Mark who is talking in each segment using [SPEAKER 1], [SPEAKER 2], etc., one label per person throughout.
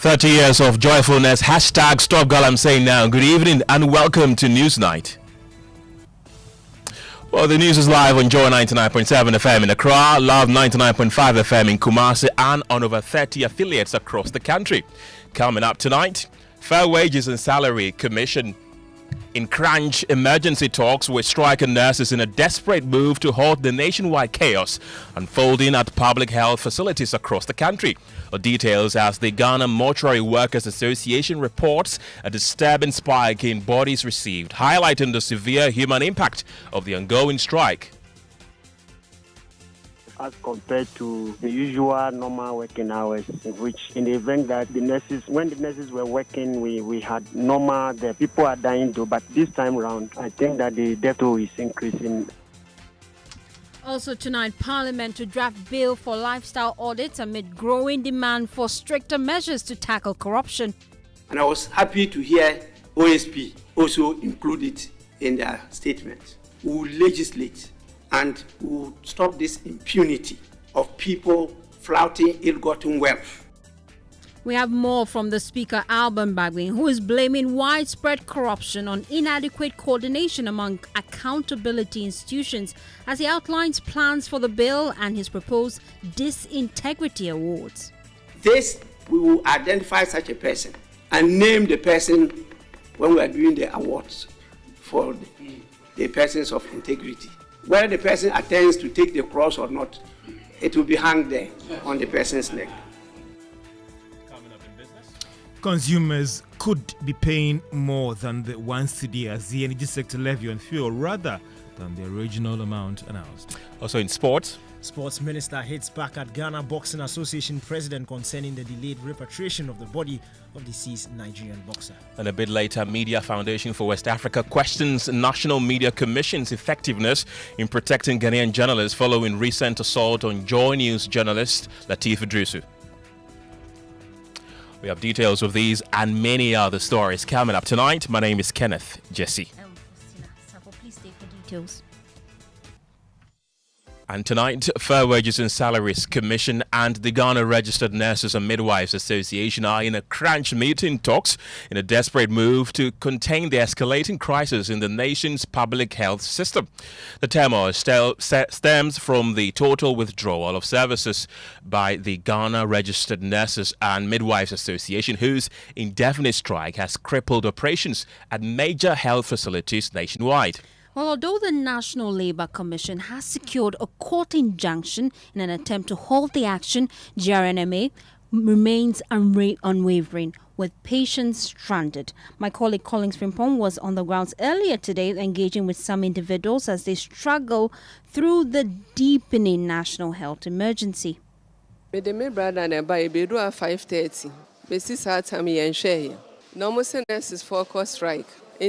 [SPEAKER 1] 30 years of joyfulness. Hashtag Stop Girl I'm Saying Now. Good evening and welcome to Newsnight. Well, the news is live on Joy 99.7 FM in Accra, Love 99.5 FM in Kumasi, and on over 30 affiliates across the country. Coming up tonight, Fair Wages and Salary Commission in crunch emergency talks with striking nurses in a desperate move to halt the nationwide chaos unfolding at public health facilities across the country. Details as the Ghana Mortuary Workers Association reports a disturbing spike in bodies received, highlighting the severe human impact of the ongoing strike.
[SPEAKER 2] As compared to the usual normal working hours, in which in the event that when the nurses were working, we had normal, the people are dying though, but this time around, I think that the death toll is increasing.
[SPEAKER 3] Also tonight, Parliament to draft bill for lifestyle audits amid growing demand for stricter measures to tackle corruption.
[SPEAKER 4] And I was happy to hear OSP also include it in their statement. We will legislate and we will stop this impunity of people flouting ill-gotten wealth.
[SPEAKER 3] We have more from the Speaker, Alban Bagwin, who is blaming widespread corruption on inadequate coordination among accountability institutions as he outlines plans for the bill and his proposed disintegrity awards.
[SPEAKER 4] This, we will identify such a person and name the person when we are doing the awards for the persons of integrity. Whether the person attends to take the cross or not, it will be hung there on the person's neck.
[SPEAKER 5] Consumers could be paying more than the 1 cedi as the energy sector levy on fuel rather than the original amount announced.
[SPEAKER 1] Also in sports.
[SPEAKER 6] Sports Minister hits back at Ghana Boxing Association President concerning the delayed repatriation of the body of deceased Nigerian boxer.
[SPEAKER 1] And a bit later, Media Foundation for West Africa questions National Media Commission's effectiveness in protecting Ghanaian journalists following recent assault on JoyNews journalist Lateef Idrisu. We have details of these and many other stories coming up tonight. My name is Kenneth Jesse.
[SPEAKER 3] Please stay for details.
[SPEAKER 1] And tonight, Fair Wages and Salaries Commission and the Ghana Registered Nurses and Midwives Association are in a crunch meeting talks in a desperate move to contain the escalating crisis in the nation's public health system. The turmoil stems from the total withdrawal of services by the Ghana Registered Nurses and Midwives Association, whose indefinite strike has crippled operations at major health facilities nationwide.
[SPEAKER 3] Well, although the National Labour Commission has secured a court injunction in an attempt to halt the action, GRNMA remains unwavering, with patients stranded. My colleague Collins Frimpong was on the grounds earlier today engaging with some individuals as they struggle through the deepening national health emergency.
[SPEAKER 7] My brother and I be do at 5:30. We see time and share. Normal nurses for strike.
[SPEAKER 8] I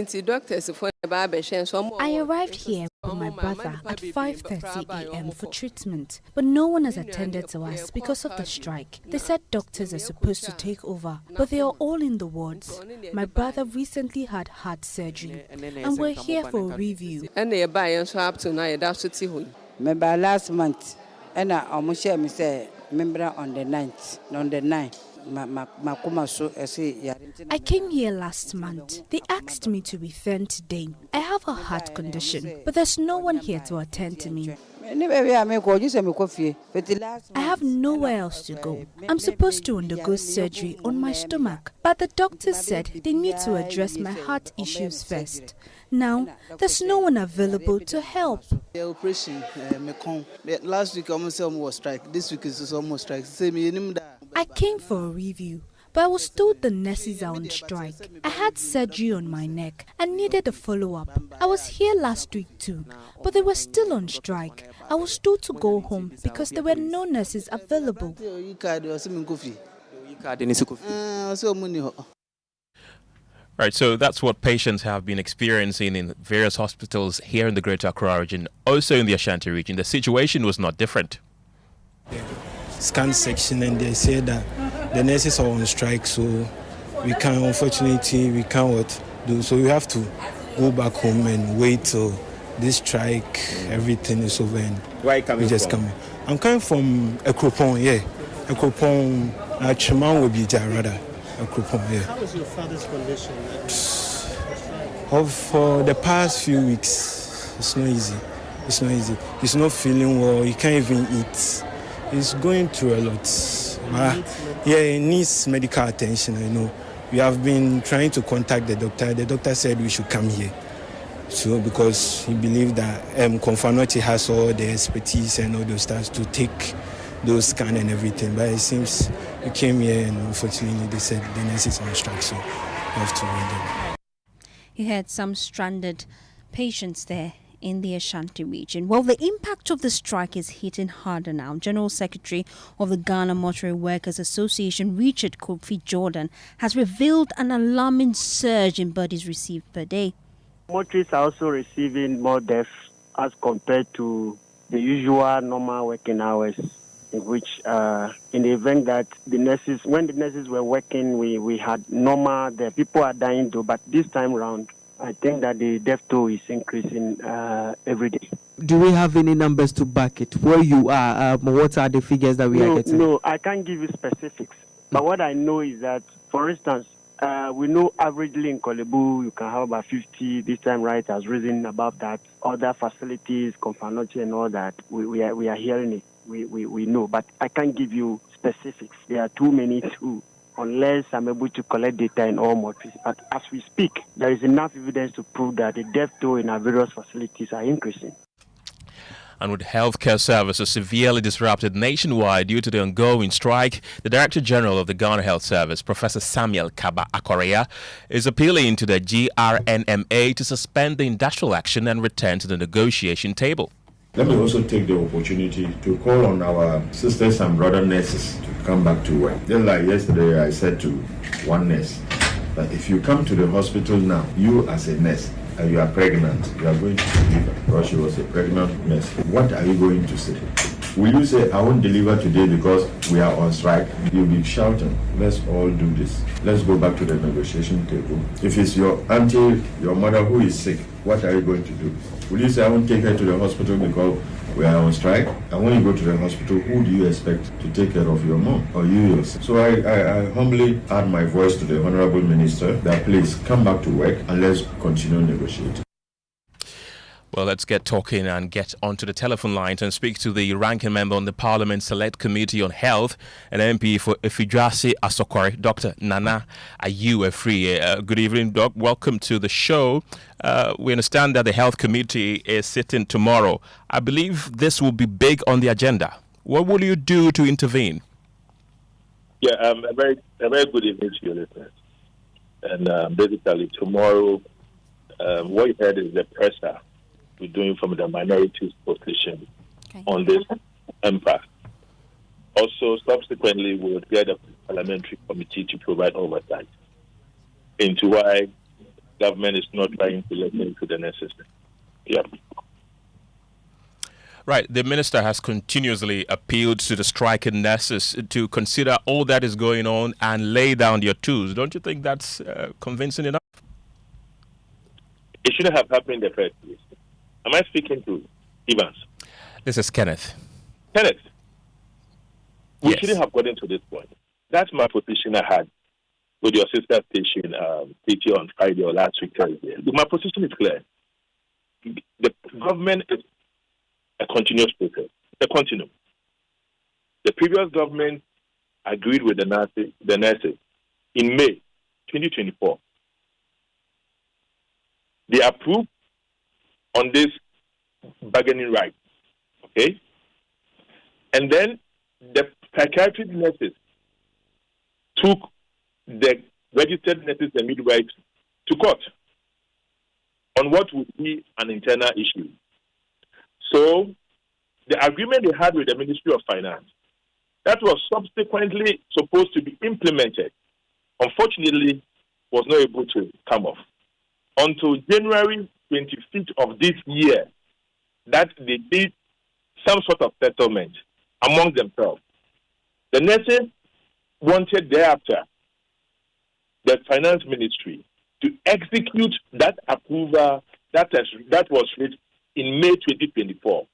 [SPEAKER 8] arrived here with my brother at 5:30 a.m. for treatment, but no one has attended to us because of the strike. They said doctors are supposed to take over, but they are all in the wards. My brother recently had heart surgery, and we're here for a review.
[SPEAKER 9] Remember last month, and I almost share me say, remember on the 9th.
[SPEAKER 8] I came here last month. They asked me to return today. I have a heart condition, but there's no one here to attend to me. I have nowhere else to go. I'm supposed to undergo surgery on my stomach, but the doctors said they need to address my heart issues first. Now, there's no one available to help.
[SPEAKER 10] Last week almost strike. This week is almost strike.
[SPEAKER 8] I came for a review, but I was told the nurses are on strike. I had surgery on my neck and needed a follow-up. I was here last week too, but they were still on strike. I was told to go home because there were no nurses available.
[SPEAKER 1] Right, so that's what patients have been experiencing in various hospitals here in the Greater Accra region, also in the Ashanti region. The situation was not different.
[SPEAKER 11] Scan section, and they said that the nurses are on strike, so we can't do. So we have to go back home and wait till this strike, everything is over. And
[SPEAKER 1] where are you coming from?
[SPEAKER 11] I'm coming from Ekropon, Ekropon, Chiman will be rather.
[SPEAKER 10] How is your father's condition?
[SPEAKER 11] For the past few weeks, it's not easy. It's not easy. He's not feeling well. He can't even eat. He's going through a lot. He needs medical attention, I know. We have been trying to contact the doctor. The doctor said we should come here. So because he believed that Konfanoti has all the expertise and all those stuff to take those scans and everything. But it seems we came here and unfortunately they said the nurses are on strike, so we have to wait them.
[SPEAKER 3] You had some stranded patients there in the Ashanti region. Well, the impact of the strike is hitting harder now. General Secretary of the Ghana Mortuary Workers Association, Richard Kofi Jordan, has revealed an alarming surge in bodies received per day.
[SPEAKER 2] Mortuaries are also receiving more deaths as compared to the usual normal working hours, in which in the event that when the nurses were working, we had normal, the people are dying though, but this time round, I think that the death toll is increasing every day.
[SPEAKER 12] Do we have any numbers to back it? Where you are, what are the figures that we are getting?
[SPEAKER 2] No, I can't give you specifics. But what I know is that, for instance, we know averagely in Kolebu, you can have about 50. This time, right, has risen above that. Other facilities, Konfanoti and all that, we are hearing it. We know, but I can't give you specifics. There are too many unless I'm able to collect data in all mortuaries. But as we speak, there is enough evidence to prove that the death toll in our various facilities are increasing.
[SPEAKER 1] And with healthcare services severely disrupted nationwide due to the ongoing strike, the Director General of the Ghana Health Service, Professor Samuel Kaba Akorea, is appealing to the GRNMA to suspend the industrial action and return to the negotiation table.
[SPEAKER 13] Let me also take the opportunity to call on our sisters and brother nurses to come back to work. Just like yesterday, I said to one nurse that if you come to the hospital now, you as a nurse, and you are pregnant, you are going to deliver, because she was a pregnant nurse. What are you going to say? Will you say, I won't deliver today because we are on strike? You'll be shouting, let's all do this. Let's go back to the negotiation table. If it's your auntie, your mother who is sick, what are you going to do? Will you say, I won't take her to the hospital because we are on strike? And when you go to the hospital, who do you expect to take care of your mom or you yourself? So I humbly add my voice to the Honorable Minister that please come back to work and let's continue negotiating.
[SPEAKER 1] Well, let's get talking and get onto the telephone lines and speak to the ranking member on the Parliament Select Committee on Health and MP for Ifijasi Asokore, Dr. Nana Aufrey. Good evening, Doc. Welcome to the show. We understand that the Health Committee is sitting tomorrow. I believe this will be big on the agenda. What will you do to intervene?
[SPEAKER 14] Yeah, a very good evening to your listeners. And basically, tomorrow, what you heard is the presser we're doing from the minorities position on this impact. Also, subsequently, we will get a parliamentary committee to provide oversight into why government is not trying to listen to the necessary. Yeah.
[SPEAKER 1] Right. The minister has continuously appealed to the striking nurses to consider all that is going on and lay down their tools. Don't you think that's convincing enough?
[SPEAKER 14] It shouldn't have happened in the first place. Am I speaking to Evans?
[SPEAKER 1] This is Kenneth.
[SPEAKER 14] Kenneth, we
[SPEAKER 1] yes.
[SPEAKER 14] shouldn't have gotten to this point. That's my position I had with your sister station, PT on Friday or last week Thursday. My position is clear. The government is a continuous process. It's a continuum. The previous government agreed with the nurses in May 2024. They approved on this bargaining right, okay? And then the psychiatric nurses took the registered nurses and midwives to court on what would be an internal issue. So the agreement they had with the Ministry of Finance, that was subsequently supposed to be implemented, unfortunately was not able to come off until January 25th of this year, that they did some sort of settlement among themselves. The nurses wanted thereafter the finance ministry to execute that approval that was reached in May 2024.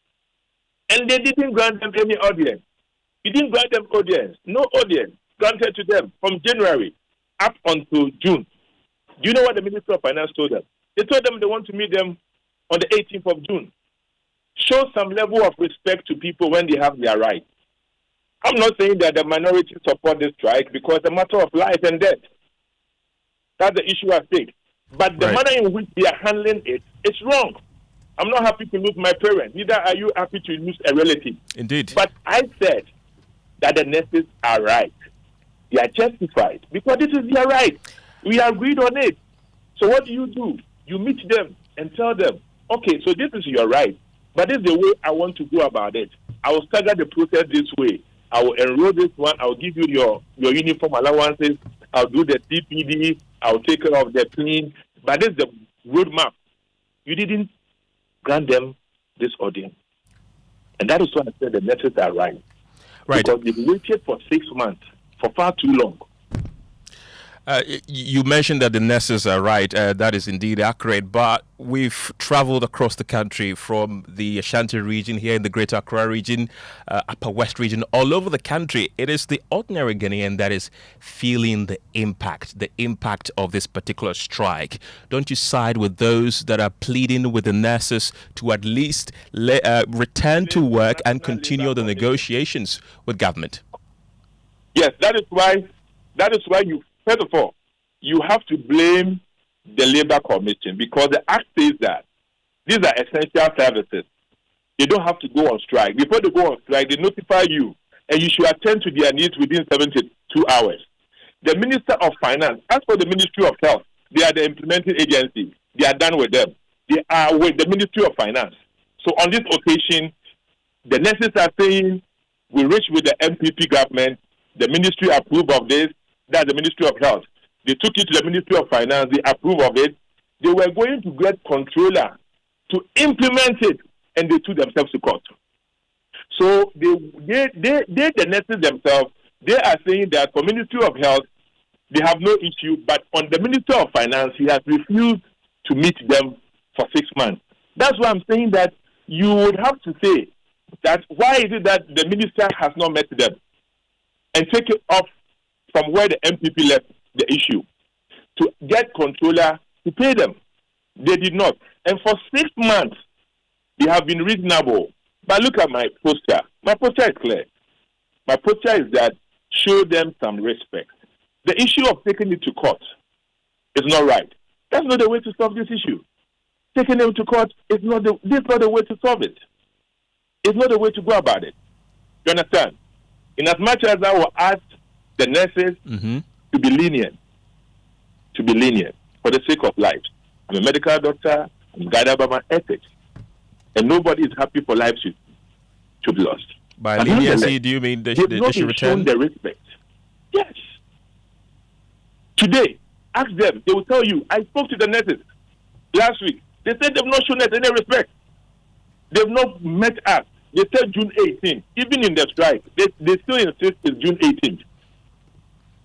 [SPEAKER 14] And they didn't grant them any audience. You didn't grant them audience. No audience granted to them from January. up until June. Do you know what the Minister of Finance told them? They told them they want to meet them on the 18th of June. Show some level of respect to people when they have their rights. I'm not saying that the minority support this strike because it's a matter of life and death. That's the issue at stake. But the manner in which they are handling it, it's wrong. I'm not happy to lose my parents. Neither are you happy to lose a relative.
[SPEAKER 1] Indeed.
[SPEAKER 14] But I said that the nurses are right. They are justified because this is their right. We agreed on it. So what do? You meet them and tell them, okay, so this is your right, but this is the way I want to go about it. I will stagger the process this way. I will enroll this one. I will give you your uniform allowances. I'll do the CPD. I'll take care of the clean. But this is the roadmap. You didn't grant them this audience. And that is why I said the nurses are right. Because they waited for 6 months, for far too long.
[SPEAKER 1] You mentioned that the nurses are right. That is indeed accurate. But we've traveled across the country from the Ashanti region here in the Greater Accra region, Upper West region, all over the country. It is the ordinary Ghanaian that is feeling the impact of this particular strike. Don't you side with those that are pleading with the nurses to at least return to work and continue the negotiations with government?
[SPEAKER 14] Yes, that is why you. First of all, you have to blame the Labour Commission because the Act says that these are essential services. They don't have to go on strike. Before they go on strike, they notify you, and you should attend to their needs within 72 hours. The Minister of Finance, as for the Ministry of Health, they are the implementing agency. They are done with them. They are with the Ministry of Finance. So on this occasion, the nurses are saying, we reach with the MPP government, the ministry approve of this. That's the Ministry of Health. They took it to the Ministry of Finance. They approve of it. They were going to get controller to implement it, and they took themselves to court. So the nurses themselves, they are saying that for Ministry of Health, they have no issue, but on the Minister of Finance, he has refused to meet them for 6 months. That's why I'm saying that you would have to say that why is it that the minister has not met them and take it off from where the MPP left the issue to get controller to pay them. They did not. And for 6 months, they have been reasonable. But look at my poster. My poster is clear. My poster is that show them some respect. The issue of taking it to court is not right. That's not the way to solve this issue. Taking them to court is not the way to solve it. It's not the way to go about it. You understand? In as much as I will ask the nurses to be lenient for the sake of life. I'm a medical doctor. I'm guided by my ethics. And nobody is happy for lives to be lost.
[SPEAKER 1] By leniency, do you mean they should return?
[SPEAKER 14] The respect. Yes. Today, ask them. They will tell you. I spoke to the nurses last week. They said they've not shown us any respect. They've not met us. They said June 18th. Even in the strike, they still insist it's June 18th.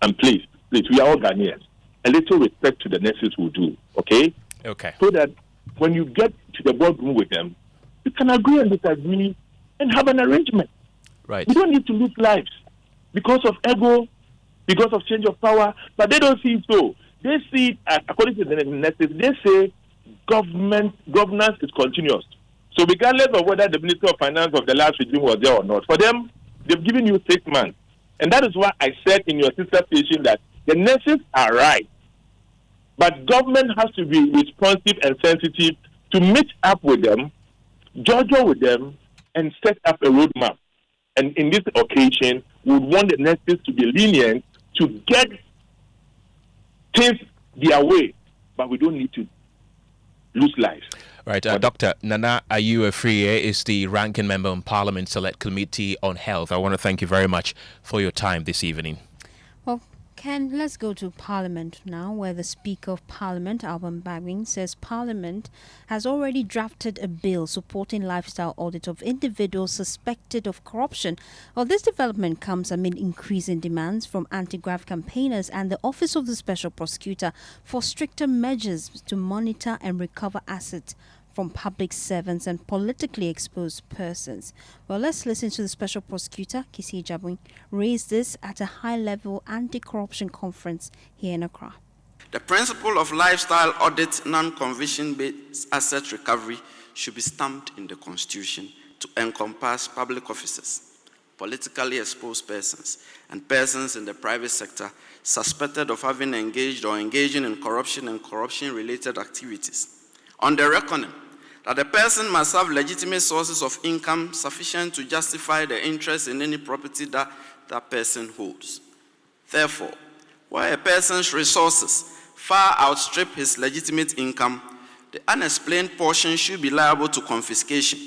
[SPEAKER 14] And please, we are all Ghanaians. A little respect to the nurses will do, okay?
[SPEAKER 1] Okay.
[SPEAKER 14] So that when you get to the boardroom with them, you can agree and disagree and have an arrangement.
[SPEAKER 1] Right.
[SPEAKER 14] You don't need to lose lives because of ego, because of change of power, but they don't see it so. They see it, according to the nurses, they say governance is continuous. So regardless of whether the Minister of Finance of the last regime was there or not, for them, they've given you 6 months. And that is why I said in your sister station that the nurses are right. But government has to be responsive and sensitive to meet up with them, judge with them, and set up a roadmap. And in this occasion, we would want the nurses to be lenient to get things their way. But we don't need to lose lives.
[SPEAKER 1] Right. Dr. Nana Aufrey is the ranking member on Parliament Select Committee on Health. I want to thank you very much for your time this evening.
[SPEAKER 3] Well, Ken, let's go to Parliament now, where the Speaker of Parliament, Alban Bagbin, says Parliament has already drafted a bill supporting lifestyle audit of individuals suspected of corruption. Well, this development comes amid increasing demands from anti-graft campaigners and the Office of the Special Prosecutor for stricter measures to monitor and recover assets from public servants and politically exposed persons. Well, let's listen to the Special Prosecutor, Kisi Ejabun, raise this at a high-level anti-corruption conference here in Accra.
[SPEAKER 15] The principle of lifestyle audit non-conviction-based asset recovery should be stamped in the Constitution to encompass public officers, politically exposed persons, and persons in the private sector suspected of having engaged or engaging in corruption and corruption-related activities. On the reckoning that the person must have legitimate sources of income sufficient to justify the interest in any property that that person holds. Therefore, where a person's resources far outstrip his legitimate income, the unexplained portion should be liable to confiscation.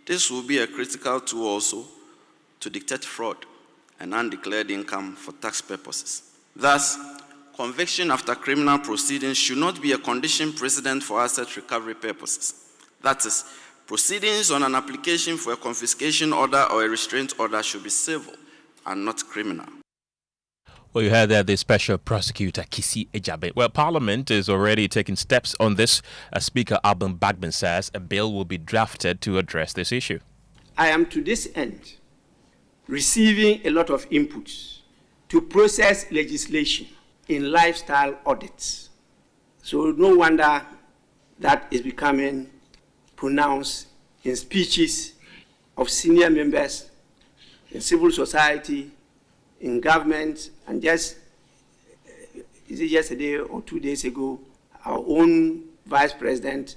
[SPEAKER 15] This will be a critical tool also to detect fraud and undeclared income for tax purposes. Thus, conviction after criminal proceedings should not be a condition precedent for asset recovery purposes. That is, proceedings on an application for a confiscation order or a restraint order should be civil and not criminal.
[SPEAKER 1] Well, you heard there the Special Prosecutor, Kisi Ejabun. Well, Parliament is already taking steps on this. Speaker Alban Bagman says a bill will be drafted to address this issue.
[SPEAKER 4] I am to this end receiving a lot of inputs to process legislation in lifestyle audits. So no wonder that is becoming pronounced in speeches of senior members in civil society, in government, and just yesterday or 2 days ago, our own Vice President,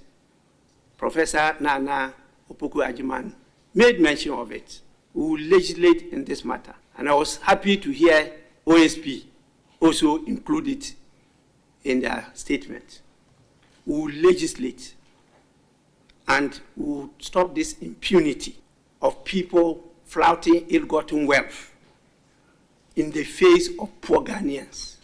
[SPEAKER 4] Professor Nana Aufrey, made mention of it. We will legislate in this matter. And I was happy to hear OSP also include it in their statement. We will legislate and we will stop this impunity of people flouting ill-gotten wealth in the face of poor Ghanaians.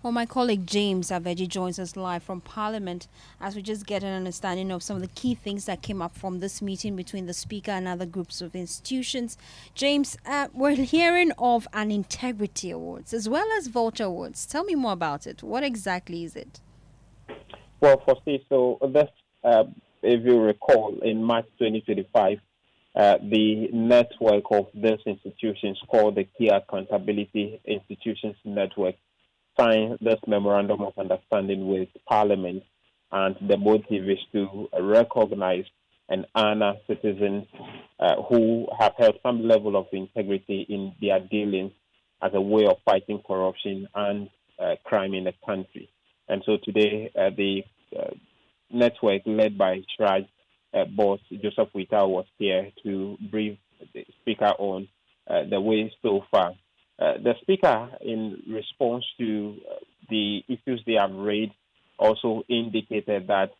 [SPEAKER 3] Well, my colleague James Aveji joins us live from Parliament as we just get an understanding of some of the key things that came up from this meeting between the Speaker and other groups of institutions. James, we're hearing of an Integrity Awards as well as Vulture Awards. Tell me more about it. What exactly is it?
[SPEAKER 16] Well, firstly, so this, if you recall, in March 2025, the network of these institutions called the Key Accountability Institutions Network signed this memorandum of understanding with Parliament, and the motive is to recognize and honor citizens who have held some level of integrity in their dealings as a way of fighting corruption and crime in the country. And so today, the network led by Shraj boss Joseph Wita was here to brief the Speaker on the way so far. The Speaker, in response to the issues they have raised, also indicated that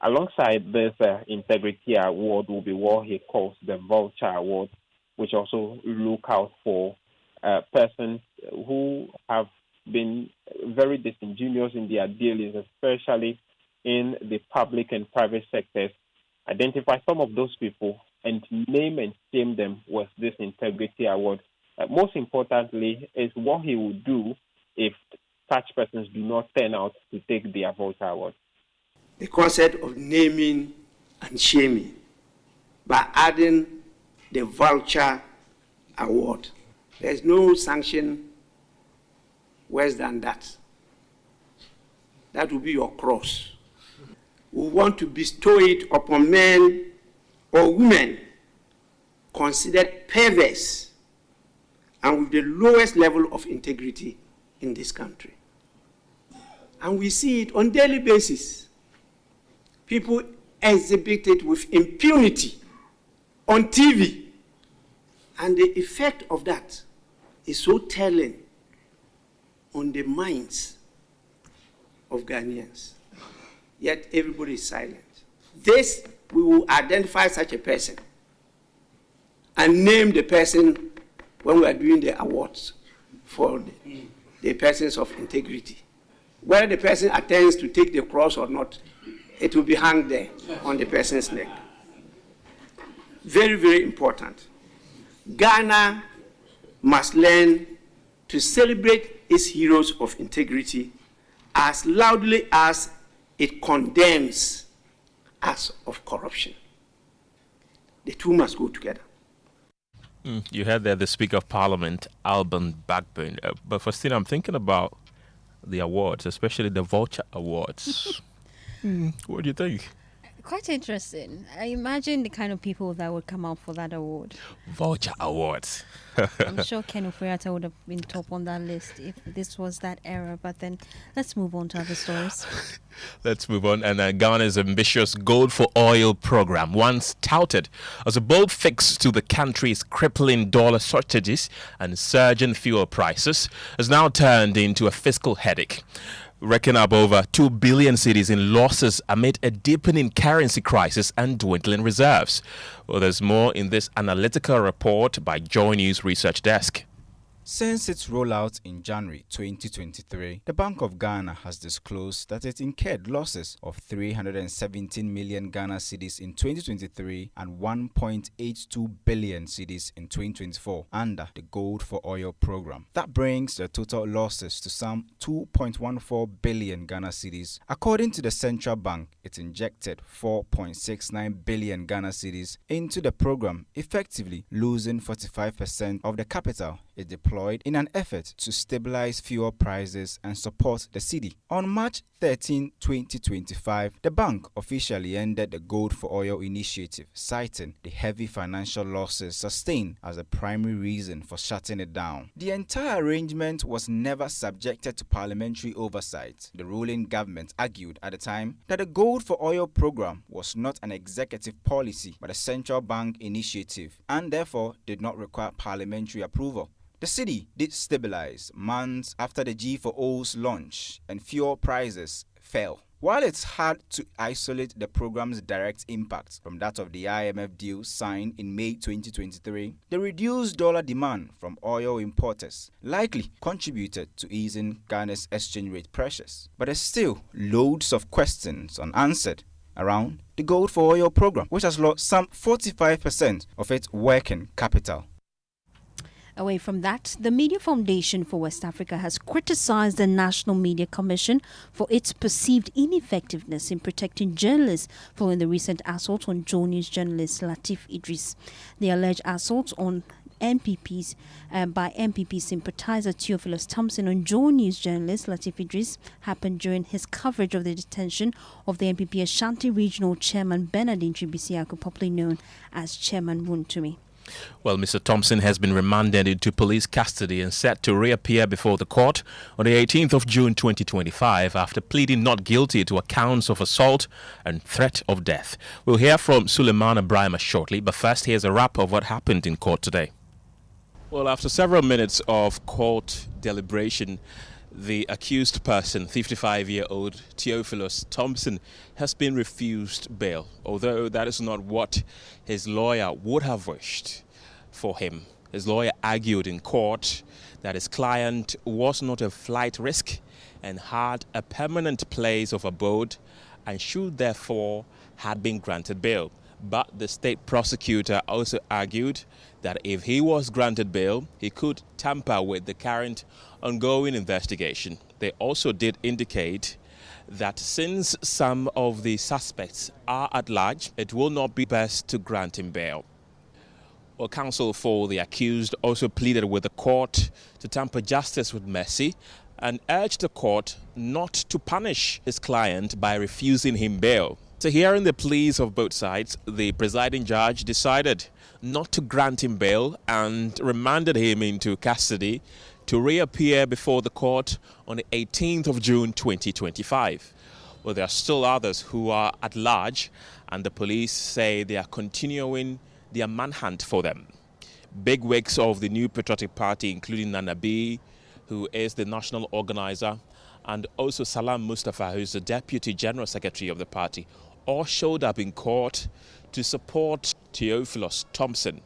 [SPEAKER 16] alongside this Integrity Award will be what he calls the Vulture Award, which also look out for persons who have been very disingenuous in their dealings, especially in the public and private sectors. Identify some of those people and name and shame them with this Integrity Award. Most importantly is what he will do if such persons do not turn out to take their Vulture Award.
[SPEAKER 4] The concept of naming and shaming by adding the Vulture Award. There's no sanction worse than that. That will be your cross. We want to bestow it upon men or women considered perverse and with the lowest level of integrity in this country. And we see it on a daily basis. People exhibit it with impunity on TV. And the effect of that is so telling on the minds of Ghanaians. Yet everybody is silent. This, we will identify such a person and name the person when we are doing the awards for the persons of integrity. Whether the person attends to take the cross or not, it will be hung there on the person's neck. Very, very important. Ghana must learn to celebrate its heroes of integrity as loudly as it condemns acts of corruption. The two must go together.
[SPEAKER 1] You heard there the Speaker of Parliament, Alban Backburn. But Faustina, I'm thinking about the awards, especially the Vulture Awards. What do you think?
[SPEAKER 3] Quite interesting. I imagine the kind of people that would come out for that award.
[SPEAKER 1] Vulture Awards.
[SPEAKER 3] I'm sure Ken Ofuriatta would have been top on that list if this was that era. But then let's move on to other stories.
[SPEAKER 1] Let's move on. And Ghana's ambitious Gold for Oil program, once touted as a bold fix to the country's crippling dollar shortages and surging fuel prices, has now turned into a fiscal headache, racking up over 2 billion cedis in losses amid a deepening currency crisis and dwindling reserves. Well, there's more in this analytical report by JoyNews Research Desk.
[SPEAKER 17] Since its rollout in January 2023, the Bank of Ghana has disclosed that it incurred losses of 317 million Ghana cedis in 2023 and 1.82 billion cedis in 2024 under the Gold for Oil program. That brings the total losses to some 2.14 billion Ghana cedis. According to the central bank, it injected 4.69 billion Ghana cedis into the program, effectively losing 45% of the capital it deployed in an effort to stabilize fuel prices and support the cedi. On March 13, 2025, the bank officially ended the Gold for Oil initiative, citing the heavy financial losses sustained as a primary reason for shutting it down. The entire arrangement was never subjected to parliamentary oversight. The ruling government argued at the time that the Gold for Oil program was not an executive policy but a central bank initiative and therefore did not require parliamentary approval. The cedi did stabilize months after the G4O's launch and fuel prices fell. While it's hard to isolate the program's direct impact from that of the IMF deal signed in May 2023, the reduced dollar demand from oil importers likely contributed to easing Ghana's exchange rate pressures. But there's still loads of questions unanswered around the Gold for Oil program, which has lost some 45% of its working capital.
[SPEAKER 3] Away from that, the Media Foundation for West Africa has criticized the National Media Commission for its perceived ineffectiveness in protecting journalists following the recent assault on JoyNews journalist Latif Idris. The alleged assault on MPPs by MPP sympathizer Theophilus Thompson on JoyNews journalist Latif Idris happened during his coverage of the detention of the MPP Ashanti Regional Chairman Bernardine Tribisiaku, popularly known as Chairman Wuntumi.
[SPEAKER 1] Well, Mr. Thompson has been remanded into police custody and set to reappear before the court on the 18th of June 2025 after pleading not guilty to accounts of assault and threat of death. We'll hear from Suleiman Ibrahima shortly, but first here's a wrap of what happened in court today. Well, after several minutes of court deliberation, the accused person, 55-year-old Theophilus Thompson, has been refused bail, although that is not what his lawyer would have wished for him. His lawyer argued in court that his client was not a flight risk and had a permanent place of abode and should therefore have been granted bail. But the state prosecutor also argued that if he was granted bail, he could tamper with the current ongoing investigation. They also did indicate that since some of the suspects are at large, it will not be best to grant him bail. Well, counsel for the accused also pleaded with the court to temper justice with mercy and urged the court not to punish his client by refusing him bail. So hearing the pleas of both sides, the presiding judge decided not to grant him bail and remanded him into custody to reappear before the court on the 18th of June 2025. Well, there are still others who are at large, and the police say they are continuing their manhunt for them. Bigwigs of the New Patriotic Party, including Nana B, who is the national organizer, and also Salam Mustafa, who is the deputy general secretary of the party, all showed up in court to support Theophilus Thompson.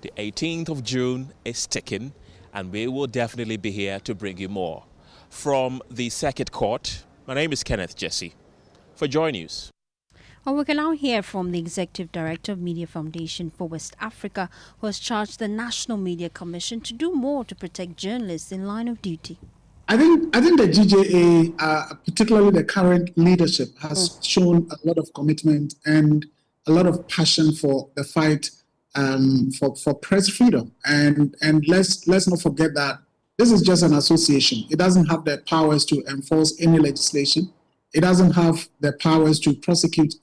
[SPEAKER 1] The 18th of June is ticking, and we will definitely be here to bring you more. From the Circuit Court, my name is Kenneth Jesse for JoyNews.
[SPEAKER 3] Well, we can now hear from the Executive Director of Media Foundation for West Africa, who has charged the National Media Commission to do more to protect journalists in line of duty.
[SPEAKER 10] I think the GJA, particularly the current leadership, has shown a lot of commitment and a lot of passion for the fight for press freedom. And let's not forget that this is just an association. It doesn't have the powers to enforce any legislation. It doesn't have the powers to prosecute,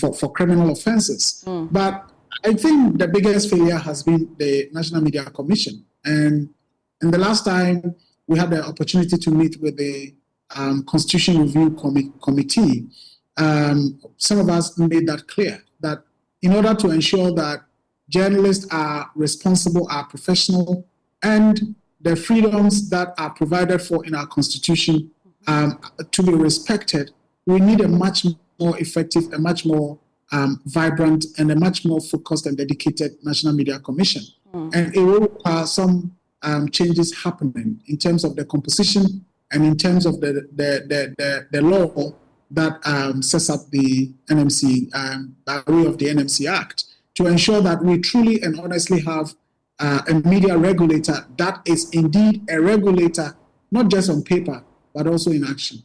[SPEAKER 10] for criminal offenses. But I think the biggest failure has been the National Media Commission. And the last time we had the opportunity to meet with the Constitution Review Committee, some of us made that clear, that in order to ensure that journalists are responsible, are professional, and the freedoms that are provided for in our Constitution to be respected, we need a much more effective, a much more vibrant, and a much more focused and dedicated National Media Commission. And it will require some changes happening in terms of the composition and in terms of the law that sets up the NMC, by way of the NMC Act, to ensure that we truly and honestly have a media regulator that is indeed a regulator, not just on paper, but also in action.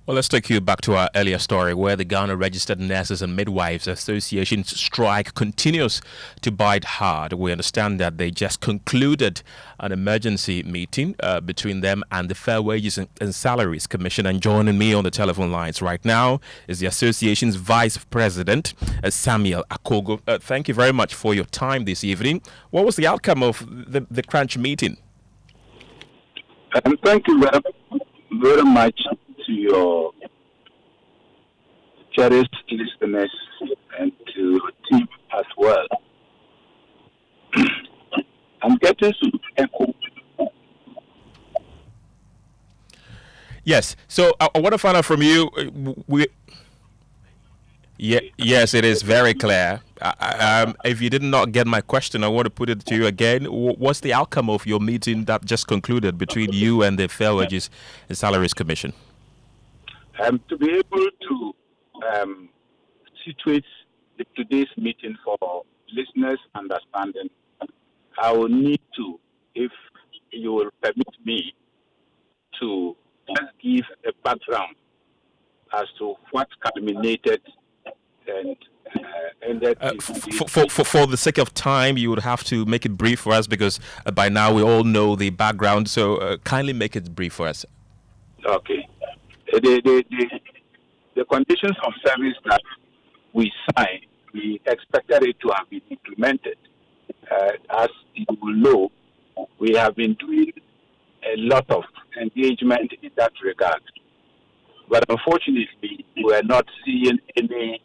[SPEAKER 1] Well, let's take you back to our earlier story where the Ghana Registered Nurses and Midwives Association's strike continues to bite hard. We understand that they just concluded an emergency meeting between them and the Fair Wages and Salaries Commission. And joining me on the telephone lines right now is the association's Vice President, Samuel Akogo. Thank you very much for your time this evening. What was the outcome of the crunch meeting?
[SPEAKER 18] Thank you very much to your cherished listeners and to your team as well. I'm getting some echo.
[SPEAKER 1] Yes, so I want to find out from you. Yes, it is very clear. If you did not get my question, I want to put it to you again. What's the outcome of your meeting that just concluded between you and the Fair Wages and Salaries Commission?
[SPEAKER 18] To be able to situate today's meeting for listeners' understanding, I will need to, if you will permit me, to just give a background as to what culminated and ended.
[SPEAKER 1] For the sake of time, you would have to make it brief for us because by now we all know the background. So kindly make it brief for us.
[SPEAKER 18] Okay. The conditions of service that we signed, we expected it to have been implemented. As you will know, we have been doing a lot of engagement in that regard. But unfortunately, we are not seeing any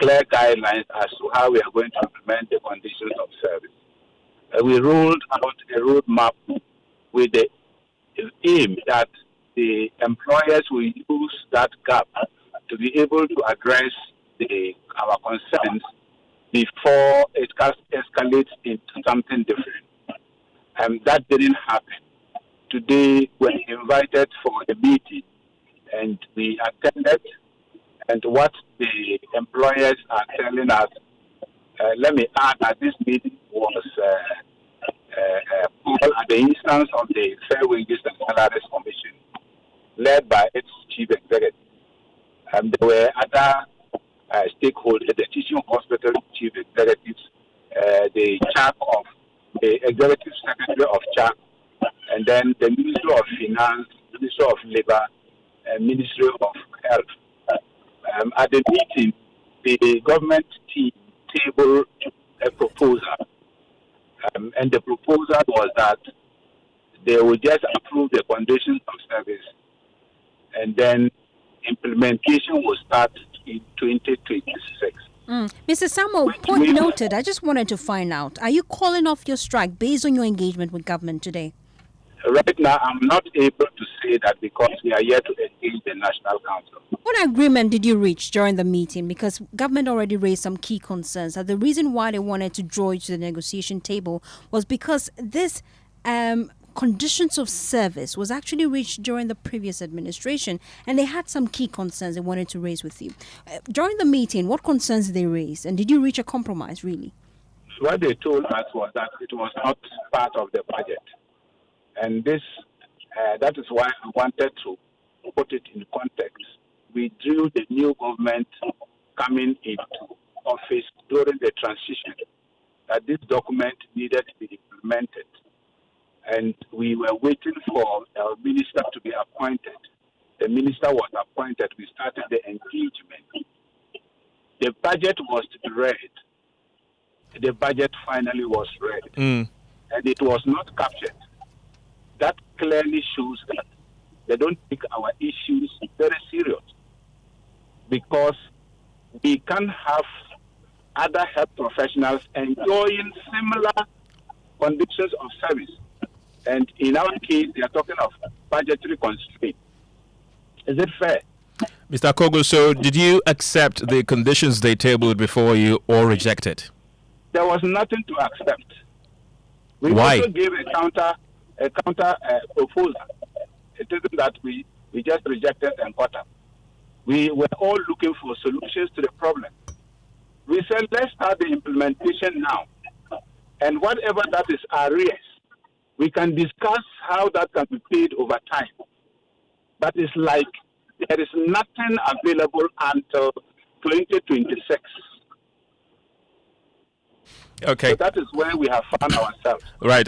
[SPEAKER 18] clear guidelines as to how we are going to implement the conditions of service. We rolled out a roadmap with the aim that the employers will use that gap to be able to address our concerns before it escalates into something different. And that didn't happen. Today, we're invited for a meeting, and we attended. And what the employers are telling us, let me add that this meeting was called at the instance of the Fair Wages and Salaries Commission, led by its chief executive. There were other stakeholders, the teaching hospital chief executives, the chair of the executive secretary of CHAC, and then the Ministry of Finance, Ministry of Labor, and Ministry of Health. At the meeting, the government team tabled a proposal, and the proposal was that they would just approve the conditions of service, and then implementation will start in 2026.
[SPEAKER 3] Mr. Samuel, point noted. I just wanted to find out, are you calling off your strike based on your engagement with government today?
[SPEAKER 18] Right now, I'm not able to say that because we are yet to engage the National Council.
[SPEAKER 3] What agreement did you reach during the meeting? Because government already raised some key concerns. That the reason why they wanted to draw you to the negotiation table was because this conditions of service was actually reached during the previous administration, and they had some key concerns they wanted to raise with you. During the meeting, what concerns did they raise, and did you reach a compromise, really?
[SPEAKER 18] what they told us was that it was not part of the budget. And this, that is why I wanted to put it in context. We drew the new government coming into office during the transition that this document needed to be implemented. And we were waiting for our minister to be appointed. The minister was appointed. We started the engagement. The budget was to be read. The budget finally was read. And it was not captured. That clearly shows that they don't take our issues very serious, because we can have other health professionals enjoying similar conditions of service. And in our case, they are talking of budgetary constraint. Is it fair?
[SPEAKER 1] Mr. Kogo, so did you accept the conditions they tabled before you or reject it?
[SPEAKER 18] There was nothing to accept. We
[SPEAKER 1] Why?
[SPEAKER 18] also gave a counter proposal. It isn't that we just rejected and got up. We were all looking for solutions to the problem. We said, let's start the implementation now. And whatever that is arrears, we can discuss how that can be paid over time. But it's like there is nothing available until 2026.
[SPEAKER 1] Okay.
[SPEAKER 18] So that is where we have found ourselves.
[SPEAKER 1] Right.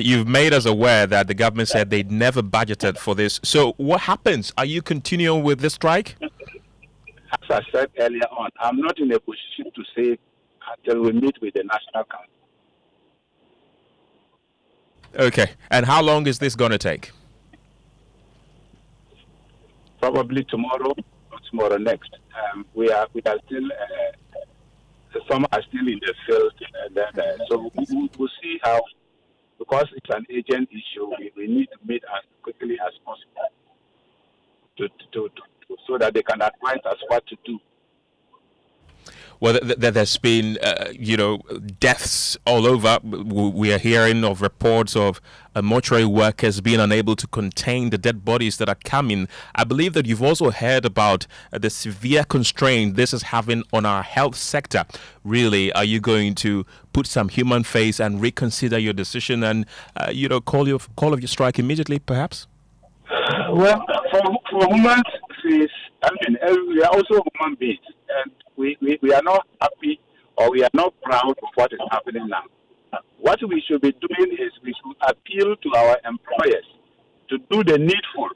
[SPEAKER 1] You've made us aware that the government said they'd never budgeted for this. So what happens? Are you continuing with the strike?
[SPEAKER 18] As I said earlier on, I'm not in a position to say until we meet with the National Council.
[SPEAKER 1] Okay. And how long is this going to take?
[SPEAKER 18] Probably tomorrow or tomorrow next. We are still. Some are still in the field, and then, so we'll see how. Because it's an urgent issue, we need to meet as quickly as possible so that they can advise us what to do.
[SPEAKER 1] Well, there's been, deaths all over. We are hearing of reports of mortuary workers being unable to contain the dead bodies that are coming. I believe that you've also heard about the severe constraint this is having on our health sector. Really, are you going to put some human face and reconsider your decision and, call of your strike immediately, perhaps?
[SPEAKER 18] Well, for human face, we are also human beings, and we are not happy or we are not proud of what is happening now. What we should be doing is we should appeal to our employers to do the needful,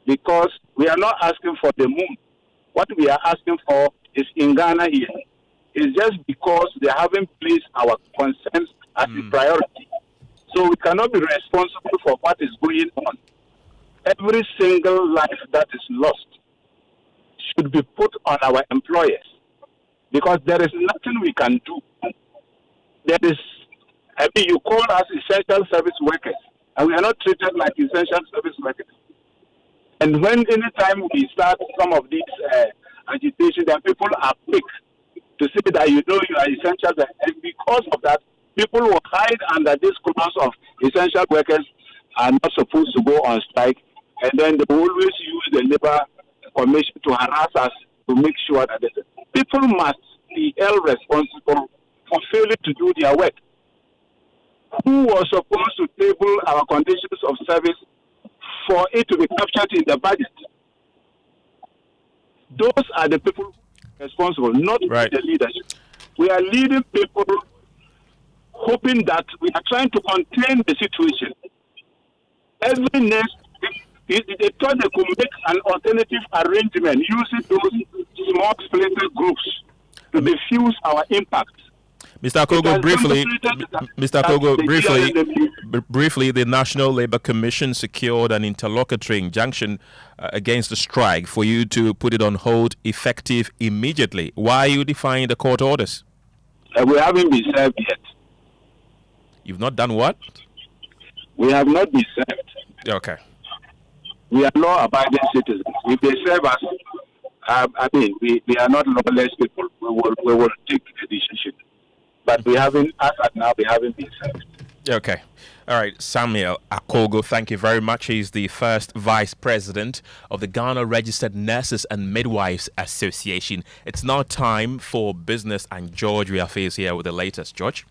[SPEAKER 18] because we are not asking for the moon. What we are asking for is in Ghana here. It's just because they haven't placed our concerns as a priority. So we cannot be responsible for what is going on. Every single life that is lost should be put on our employers, because there is nothing we can do. You call us essential service workers, and we are not treated like essential service workers. And anytime we start some of these agitation, that people are quick to say that you are essential, and because of that, people will hide under this clause of essential workers are not supposed to go on strike, and then they always use the labor commission to harass us to make sure that people must be held responsible for failing to do their work. Who was supposed to table our conditions of service for it to be captured in the budget? Those are the people responsible, not the leadership. We are leading people hoping that we are trying to contain the situation. Every next, they thought they could make an alternative arrangement using those small splinter groups to diffuse our impact.
[SPEAKER 1] Mr. Kogo, briefly, the National Labour Commission secured an interlocutory injunction against the strike for you to put it on hold effective immediately. Why are you defying the court orders?
[SPEAKER 18] We haven't been served yet.
[SPEAKER 1] You've not done what?
[SPEAKER 18] We have not been served.
[SPEAKER 1] Okay.
[SPEAKER 18] We are law-abiding citizens. If they serve us, we are not lawless people. We will take a decision. But we haven't, as at now, we haven't been served.
[SPEAKER 1] Okay. All right. Samuel Akogo, thank you very much. He's the first vice president of the Ghana Registered Nurses and Midwives Association. It's now time for business, and George Riafe is here with the latest. George?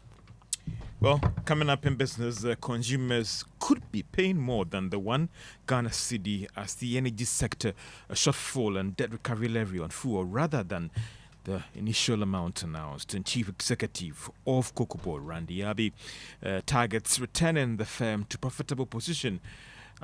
[SPEAKER 5] Well, coming up in business, consumers could be paying more than the one Ghana cedi as the energy sector a shortfall and debt recovery levy on fuel rather than the initial amount announced. And Chief Executive of Cocoa Board, Randy Abbey, targets returning the firm to profitable position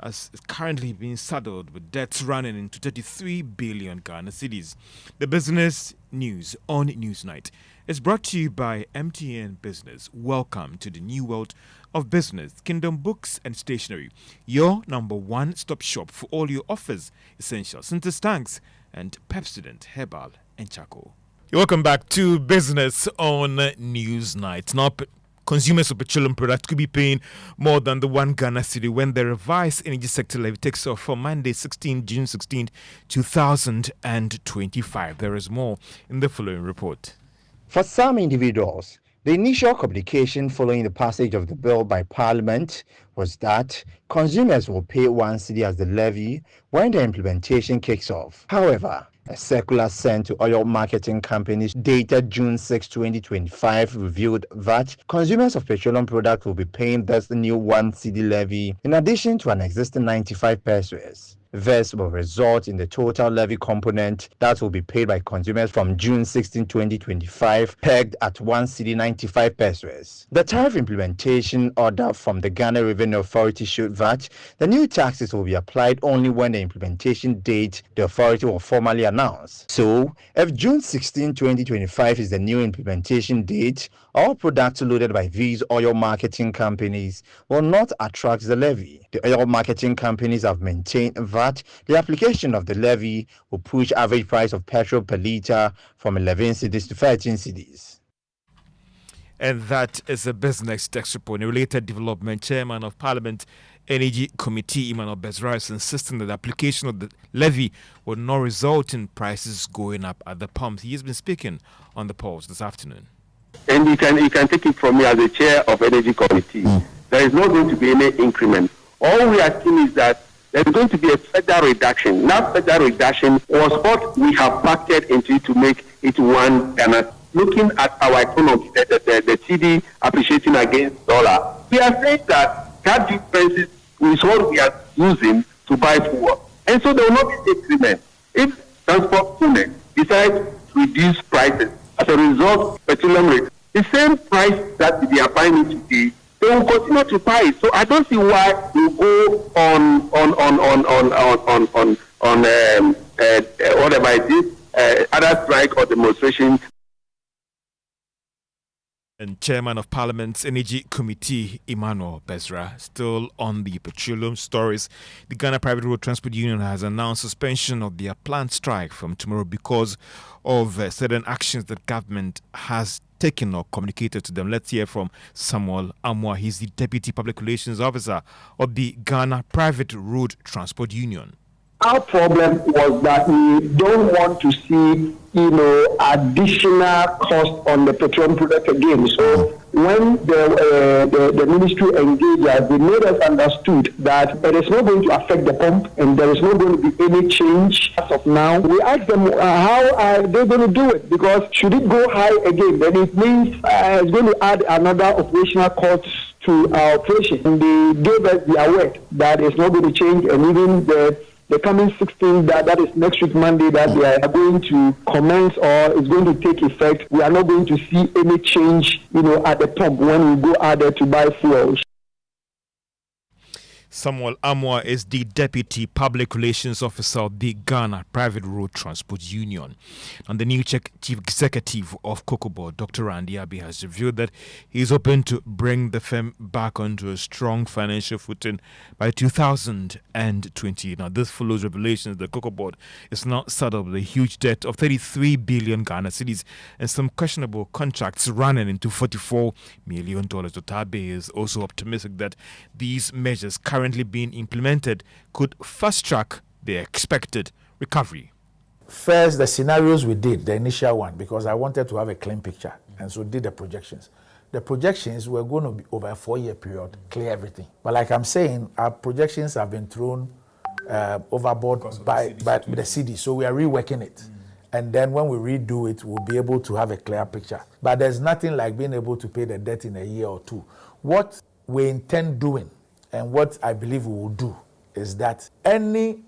[SPEAKER 5] as it's currently being saddled with debts running into 33 billion Ghana cedis. The business news on Newsnight is brought to you by MTN Business. Welcome to the new world of business. Kingdom Books and Stationery, your number one stop shop for all your offers, essentials, Sinter's tanks, and Pepsodent Herbal and Charcoal. Welcome back to Business on Newsnight. Now, consumers of petroleum products could be paying more than the one Ghana cedi when the revised energy sector levy takes off from Monday, June 16, 2025. There is more in the following report.
[SPEAKER 19] For some individuals, the initial communication following the passage of the bill by Parliament was that consumers will pay 1 cedi as the levy when the implementation kicks off. However, a circular sent to oil marketing companies dated June 6, 2025 revealed that consumers of petroleum products will be paying this new 1 cedi levy in addition to an existing 95 pesos. This will result in the total levy component that will be paid by consumers from June 16, 2025, pegged at 1 cedi 95 pesos. The tariff implementation order from the Ghana Revenue Authority showed that the new taxes will be applied only when the implementation date the authority will formally announce. So, if June 16, 2025 is the new implementation date, all products loaded by these oil marketing companies will not attract the levy. The oil marketing companies have maintained that the application of the levy will push average price of petrol per litre from 11 cedis to 13 cedis.
[SPEAKER 5] And that is a business text report. In a related development, Chairman of Parliament Energy Committee Emmanuel Bezra is insisting that the application of the levy will not result in prices going up at the pumps. He has been speaking on the polls this afternoon.
[SPEAKER 20] And you can take it from me as the chair of Energy Committee. There is not going to be any increment. All we are seeing is that there is going to be a further reduction. That further reduction was what we have factored into to make it 1 Ghana. Looking at our economy, the cedi appreciating against dollar, we are saying that that difference is what we are using to buy fuel. And so there will not be increment. If transport owners decide to reduce prices as a result, petroleum rate, the same price that they are buying it today, they will continue to buy it. So I don't see why we go on whatever it is, other strike or demonstration.
[SPEAKER 5] And Chairman of Parliament's Energy Committee, Emmanuel Bezra, still on the petroleum stories. The Ghana Private Road Transport Union has announced suspension of their planned strike from tomorrow because of certain actions that government has taken or communicated to them. Let's hear from Samuel Amwa. He's the Deputy Public Relations Officer of the Ghana Private Road Transport Union.
[SPEAKER 21] Our problem was that we don't want to see, additional cost on the petroleum product again. So when the ministry engaged us, they made us understood that it is not going to affect the pump and there is not going to be any change as of now. We asked them how are they going to do it, because should it go high again, then it means it's going to add another operational cost to our operation. And they gave us their word that it's not going to change, and even the coming 16th, that is next week Monday, that they are going to commence or is going to take effect. We are not going to see any change, at the pump when we go out there to buy fuels.
[SPEAKER 5] Samuel Amwa is the Deputy Public Relations Officer of the Ghana Private Road Transport Union. And the new Chief Executive of Cocoa Board, Dr. Randy Abbey, has revealed that he is hoping to bring the firm back onto a strong financial footing by 2020. Now, this follows revelations that Cocoa Board is now saddled with a huge debt of 33 billion Ghana cedis and some questionable contracts running into $44 million. Dr. Abbey is also optimistic that these measures currently being implemented could fast-track the expected recovery.
[SPEAKER 22] First, the scenarios we did, the initial one, because I wanted to have a clean picture, and so did the projections.
[SPEAKER 6] the projections were going to be over a 4-year period, clear everything. But like I'm saying, our projections have been thrown overboard by the city, so we are reworking it. And then when we redo it, we'll be able to have a clear picture. But there's nothing like being able to pay the debt in a year or two. What we intend doing, and what I believe we will do, is that any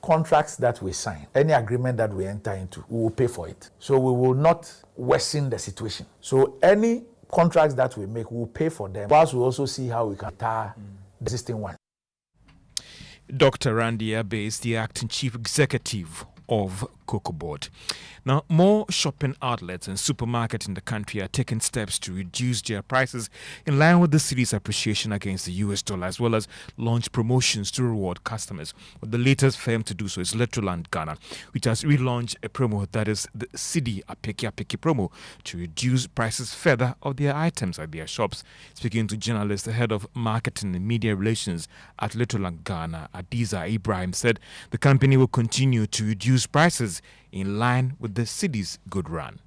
[SPEAKER 6] contracts that we sign, any agreement that we enter into, we will pay for it. So we will not worsen the situation. So any contracts that we make, we will pay for them, whilst we also see how we can retire the existing one.
[SPEAKER 5] Dr. Randy Abe is the acting chief executive of Cocoa Board. Now, more shopping outlets and supermarkets in the country are taking steps to reduce their prices in line with the city's appreciation against the US dollar, as well as launch promotions to reward customers. But the latest firm to do so is Electroland Ghana, which has relaunched a promo that is the Cedi Apeke promo to reduce prices further of their items at their shops. Speaking to journalists, the head of marketing and media relations at Electroland Ghana, Adiza Ibrahim, said the company will continue to reduce prices in line with the city's good run.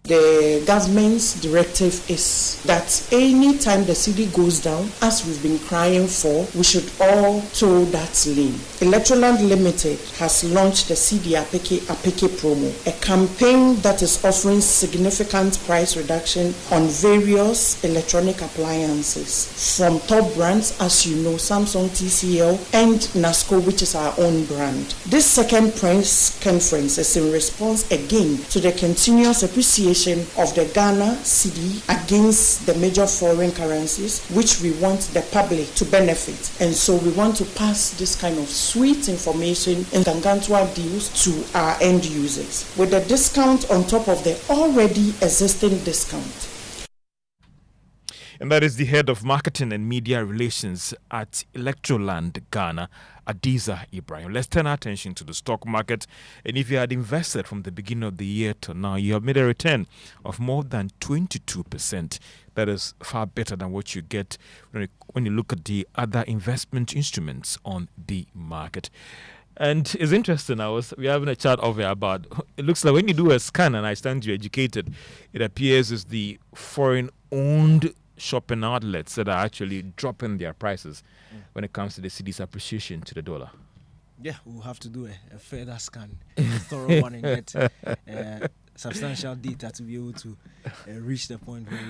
[SPEAKER 22] The government's directive is that any time the city goes down, as we've been crying for, we should all toe that lane. Electroland Limited has launched the Cedi Apeke promo, a campaign that is offering significant price reduction on various electronic appliances from top brands, as you know, Samsung, TCL, and NASCO, which is our own brand. This second press conference is in response again to the continuous appreciation of the Ghana cedi against the major foreign currencies, which we want the public to benefit. And so we want to pass this kind of sweet information and gargantua deals to our end users with a discount on top of the already existing discount.
[SPEAKER 5] And that is the head of marketing and media relations at Electroland Ghana, Adiza Ibrahim. Let's turn our attention to the stock market. And if you had invested from the beginning of the year to now, you have made a return of more than 22%. That is far better than what you get when you look at the other investment instruments on the market. And it's interesting, we're having a chat over about, it looks like when you do a scan, and I stand you educated, it appears as the foreign-owned shopping outlets that are actually dropping their prices when it comes to the city's appreciation to the dollar.
[SPEAKER 23] Yeah, we'll have to do a further scan, a thorough one, and get substantial data to be able to reach the point where we...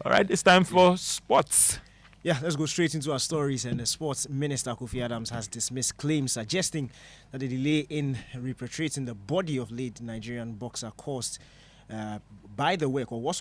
[SPEAKER 5] All right, it's time for sports.
[SPEAKER 23] Yeah, let's go straight into our stories. And the sports minister, Kofi Adams, has dismissed claims suggesting that the delay in repatriating the body of late Nigerian boxer was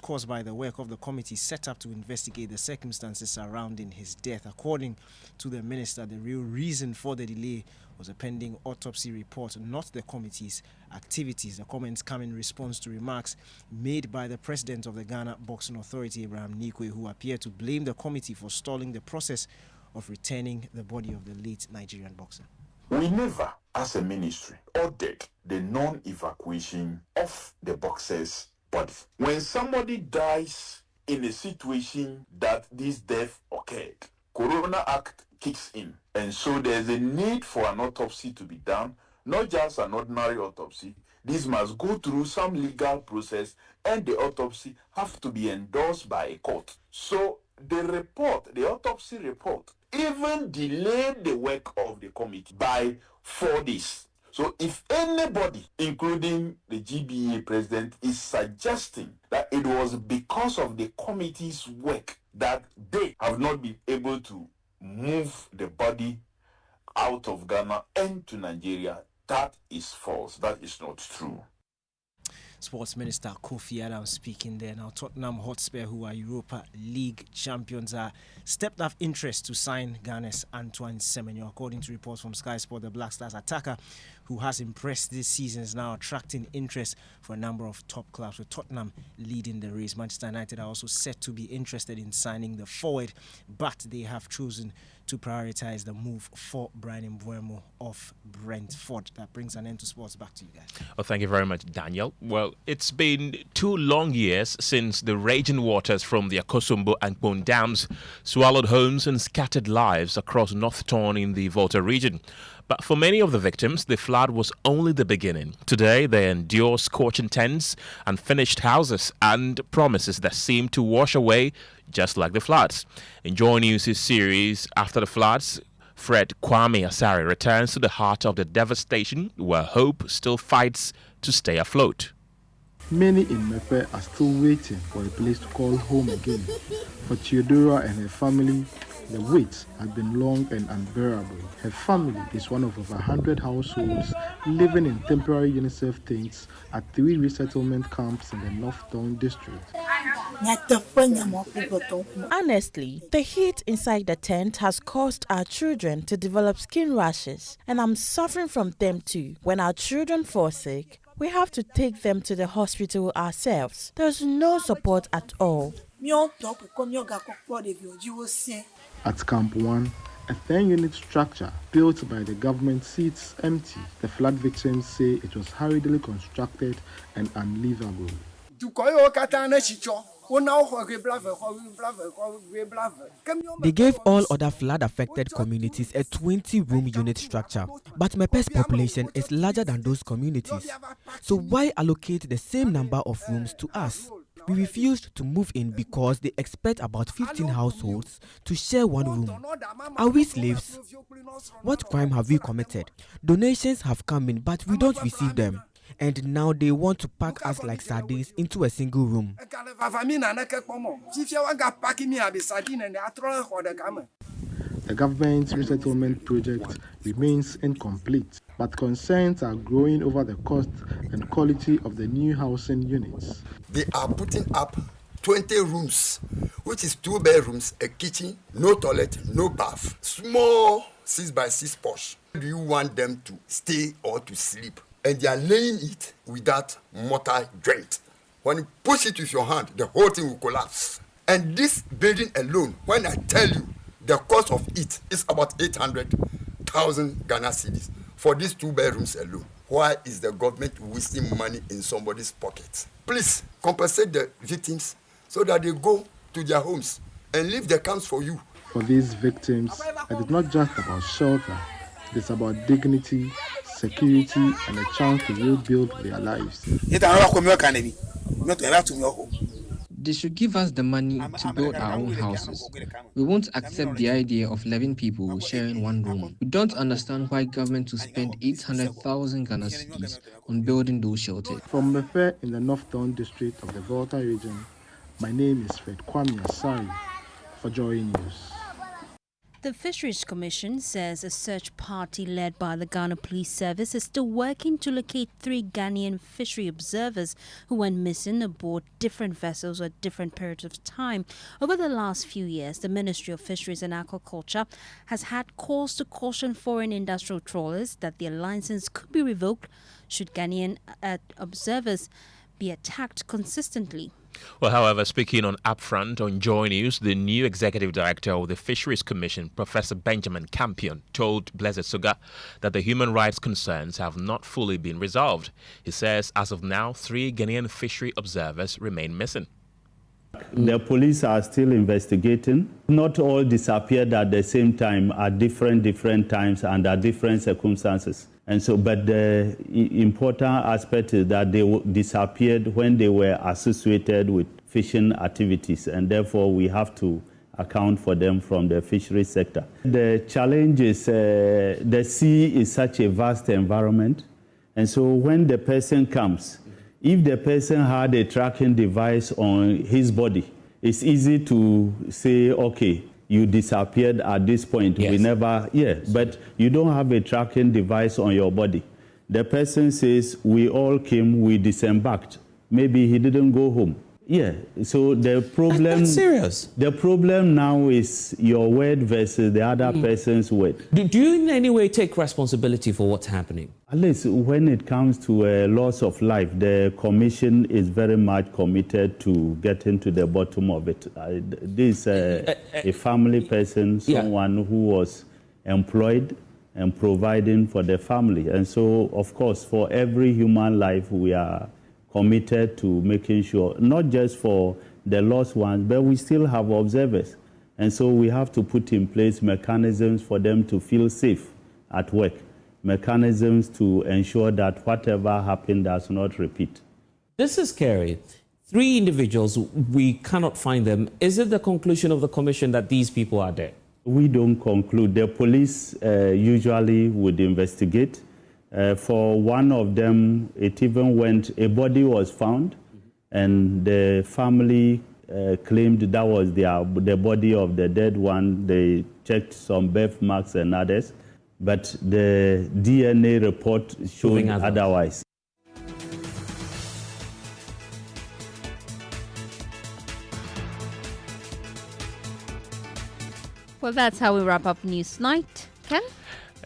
[SPEAKER 23] caused by the work of the committee set up to investigate the circumstances surrounding his death. According to the minister, the real reason for the delay was a pending autopsy report, not the committee's activities. The comments come in response to remarks made by the president of the Ghana Boxing Authority, Abraham Nikwe, who appeared to blame the committee for stalling the process of returning the body of the late Nigerian boxer.
[SPEAKER 24] We never, as a ministry, ordered the non-evacuation of the boxer's body. When somebody dies in a situation that this death occurred, Corona Act kicks in. And so there's a need for an autopsy to be done, not just an ordinary autopsy. This must go through some legal process, and the autopsy have to be endorsed by a court. So the autopsy report, even delayed the work of the committee by 4 days. So if anybody, including the GBA president, is suggesting that it was because of the committee's work that they have not been able to move the body out of Ghana and to Nigeria, that is false. That is not true.
[SPEAKER 23] Sports Minister Kofi Adams speaking there. Now, Tottenham Hotspur, who are Europa League champions, are stepped up interest to sign Ghana's Antoine Semenyo. According to reports from Sky Sport, the Black Stars attacker, who has impressed this season, is now attracting interest for a number of top clubs, with Tottenham leading the race. Manchester United are also set to be interested in signing the forward, but they have chosen to prioritize the move for Brian Mbuemo of Brentford. That brings an end to sports. Back to you guys.
[SPEAKER 1] Well, thank you very much, Daniel. Well, it's been 2 long years since the raging waters from the Akosombo and Kpone dams swallowed homes and scattered lives across North Torn in the Volta region. But for many of the victims, the flood was only the beginning. Today, they endure scorching tents, unfinished houses, and promises that seem to wash away just like the floods. In JoyNews' series After the Floods, Fred Kwame Asare returns to the heart of the devastation where hope still fights to stay afloat.
[SPEAKER 7] Many in Mepe are still waiting for a place to call home again. For Theodora and her family, the wait has been long and unbearable. Her family is one of over 100 households living in temporary UNICEF tents at 3 resettlement camps in the North Town district.
[SPEAKER 8] Honestly, the heat inside the tent has caused our children to develop skin rashes, and I'm suffering from them too. When our children fall sick, we have to take them to the hospital ourselves. There's no support at all.
[SPEAKER 7] At Camp 1, a 10-unit structure built by the government sits empty. The flood victims say it was hurriedly constructed and unlivable.
[SPEAKER 9] They gave all other flood-affected communities a 20-room unit structure, but Mepe's population is larger than those communities. So why allocate the same number of rooms to us? We refused to move in because they expect about 15 households to share one room. Are we slaves? What crime have we committed? Donations have come in, but we don't receive them. And now they want to pack us like sardines into a single room.
[SPEAKER 7] The government's resettlement project remains incomplete, but concerns are growing over the cost and quality of the new housing units.
[SPEAKER 11] They are putting up 20 rooms, which is 2 bedrooms, a kitchen, no toilet, no bath, small 6x6 posh. Do you want them to stay or to sleep? And they are laying it with that mortar joint. When you push it with your hand, the whole thing will collapse. And this building alone, when I tell you, the cost of it is about 800,000 Ghana cedis for these 2 bedrooms alone. Why is the government wasting money in somebody's pocket? Please compensate the victims so that they go to their homes and leave the camps for you.
[SPEAKER 7] For these victims, it is not just about shelter. It is about dignity, security, and a chance to rebuild their lives.
[SPEAKER 25] They should give us the money to build our own houses. We won't accept the idea of 11 people sharing one room. We don't understand why government will spend 800,000 Ghana cedis on building those shelters.
[SPEAKER 7] From Mefe in the North Town district of the Volta region, my name is Fred Kwame Asare for JoyNews.
[SPEAKER 3] The Fisheries Commission says a search party led by the Ghana Police Service is still working to locate 3 Ghanaian fishery observers who went missing aboard different vessels at different periods of time. Over the last few years, the Ministry of Fisheries and Aquaculture has had cause to caution foreign industrial trawlers that their license could be revoked should Ghanaian observers be attacked consistently.
[SPEAKER 1] Well, however, speaking on Upfront on JoyNews, the new executive director of the Fisheries Commission, Professor Benjamin Campion, told Blessed Suga that the human rights concerns have not fully been resolved. He says as of now, 3 Ghanaian fishery observers remain missing.
[SPEAKER 26] The police are still investigating. Not all disappeared at the same time at different times and at different circumstances. And so, but the important aspect is that they disappeared when they were associated with fishing activities, and therefore we have to account for them from the fisheries sector. The challenge is the sea is such a vast environment, and so when the person comes, if the person had a tracking device on his body, it's easy to say, okay, you disappeared at this point. Yes. We never, but you don't have a tracking device on your body. The person says, we all came, we disembarked. Maybe he didn't go home. Yeah, so the problem...
[SPEAKER 2] That's serious.
[SPEAKER 26] The problem now is your word versus the other person's word.
[SPEAKER 2] Do you in any way take responsibility for what's happening?
[SPEAKER 26] At least when it comes to a loss of life, the commission is very much committed to getting to the bottom of it. This a family person, someone who was employed and providing for the family. And so, of course, for every human life, we are committed to making sure, not just for the lost ones, but we still have observers. And so we have to put in place mechanisms for them to feel safe at work, mechanisms to ensure that whatever happened does not repeat.
[SPEAKER 2] This is scary. 3 individuals, we cannot find them. Is it the conclusion of the commission that these people are dead?
[SPEAKER 26] We don't conclude. The police usually would investigate. For one of them, it even went, a body was found, and the family claimed that was the body of the dead one. They checked some birthmarks and others, but the DNA report showed otherwise.
[SPEAKER 3] Well, that's how we wrap up News Night. Ken?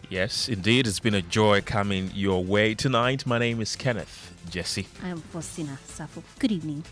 [SPEAKER 1] Yes, indeed. It's been a joy coming your way tonight. My name is Kenneth Jesse.
[SPEAKER 3] I am Faustina Safo. Good evening.